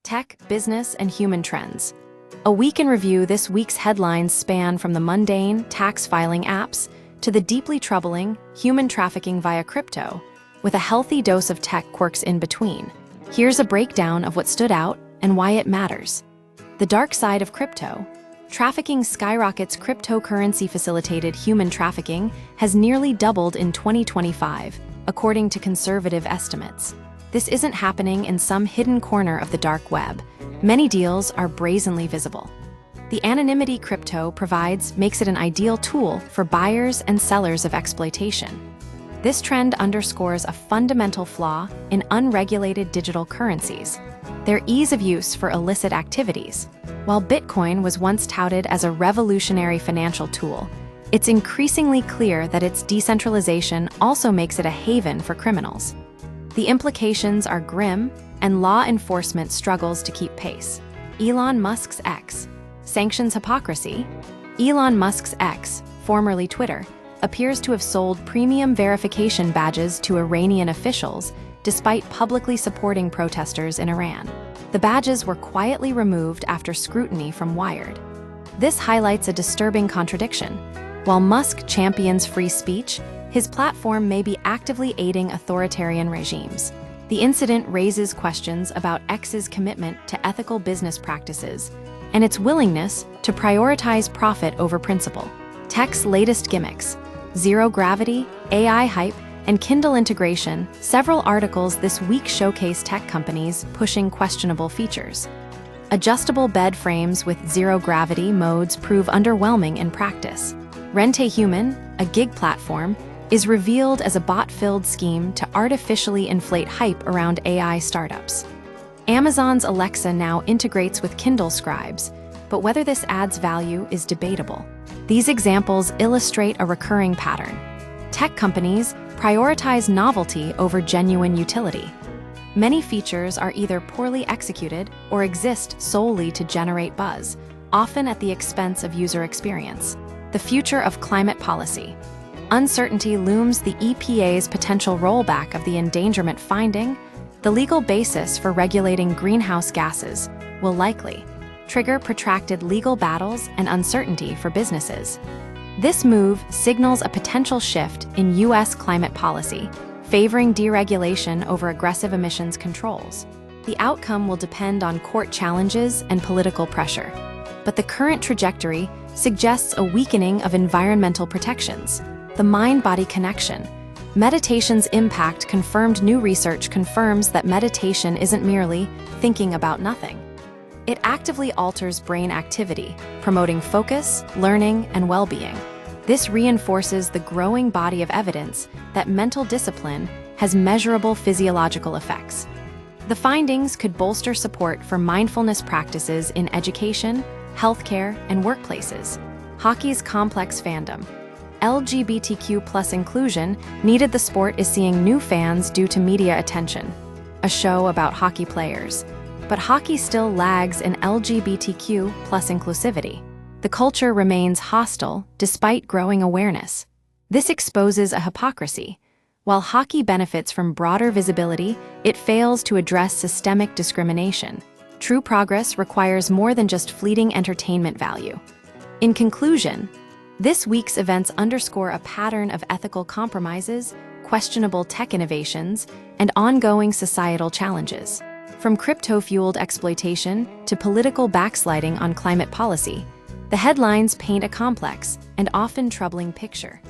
Tech, business, and human trends. A week in review. This week's headlines span from the mundane, tax filing apps to the deeply troubling human trafficking via crypto, with a healthy dose of tech quirks in between. Here's a breakdown of what stood out and why it matters. The dark side of crypto. Trafficking skyrockets. Cryptocurrency-facilitated human trafficking has nearly doubled in 2025, according to conservative estimates. This isn't happening in some hidden corner of the dark web. Many deals are brazenly visible. The anonymity crypto provides makes it an ideal tool for buyers and sellers of exploitation. This trend underscores a fundamental flaw in unregulated digital currencies: their ease of use for illicit activities. While Bitcoin was once touted as a revolutionary financial tool, it's increasingly clear that its decentralization also makes it a haven for criminals. The implications are grim, and law enforcement struggles to keep pace. Elon Musk's X. Sanctions hypocrisy. Elon Musk's X, formerly Twitter, appears to have sold premium verification badges to Iranian officials despite publicly supporting protesters in Iran. The badges were quietly removed after scrutiny from Wired. This highlights a disturbing contradiction. While Musk champions free speech, his platform may be actively aiding authoritarian regimes. The incident raises questions about X's commitment to ethical business practices and its willingness to prioritize profit over principle. Tech's latest gimmicks: zero gravity, AI hype, and Kindle integration. Several articles this week showcase tech companies pushing questionable features. Adjustable bed frames with zero gravity modes prove underwhelming in practice. Rente Human, a gig platform, is revealed as a bot-filled scheme to artificially inflate hype around AI startups. Amazon's Alexa now integrates with Kindle Scribes, but whether this adds value is debatable. These examples illustrate a recurring pattern. Tech companies prioritize novelty over genuine utility. Many features are either poorly executed or exist solely to generate buzz, often at the expense of user experience. The future of climate policy. Uncertainty looms. The EPA's potential rollback of the endangerment finding, the legal basis for regulating greenhouse gases, will likely trigger protracted legal battles and uncertainty for businesses. This move signals a potential shift in U.S. climate policy, favoring deregulation over aggressive emissions controls. The outcome will depend on court challenges and political pressure, but the current trajectory suggests a weakening of environmental protections. The mind-body connection. Meditation's impact. Confirmed. New research confirms that meditation isn't merely thinking about nothing. It actively alters brain activity, promoting focus, learning, and well-being. This reinforces the growing body of evidence that mental discipline has measurable physiological effects. The findings could bolster support for mindfulness practices in education, healthcare, and workplaces. Hockey's complex fandom. LGBTQ+ inclusion needed. The sport is seeing new fans due to media attention. A show about hockey players. But hockey still lags in LGBTQ+ inclusivity. The culture remains hostile despite growing awareness. This exposes a hypocrisy. While hockey benefits from broader visibility, it fails to address systemic discrimination. True progress requires more than just fleeting entertainment value. In conclusion, this week's events underscore a pattern of ethical compromises, questionable tech innovations, and ongoing societal challenges. From crypto-fueled exploitation to political backsliding on climate policy, the headlines paint a complex and often troubling picture.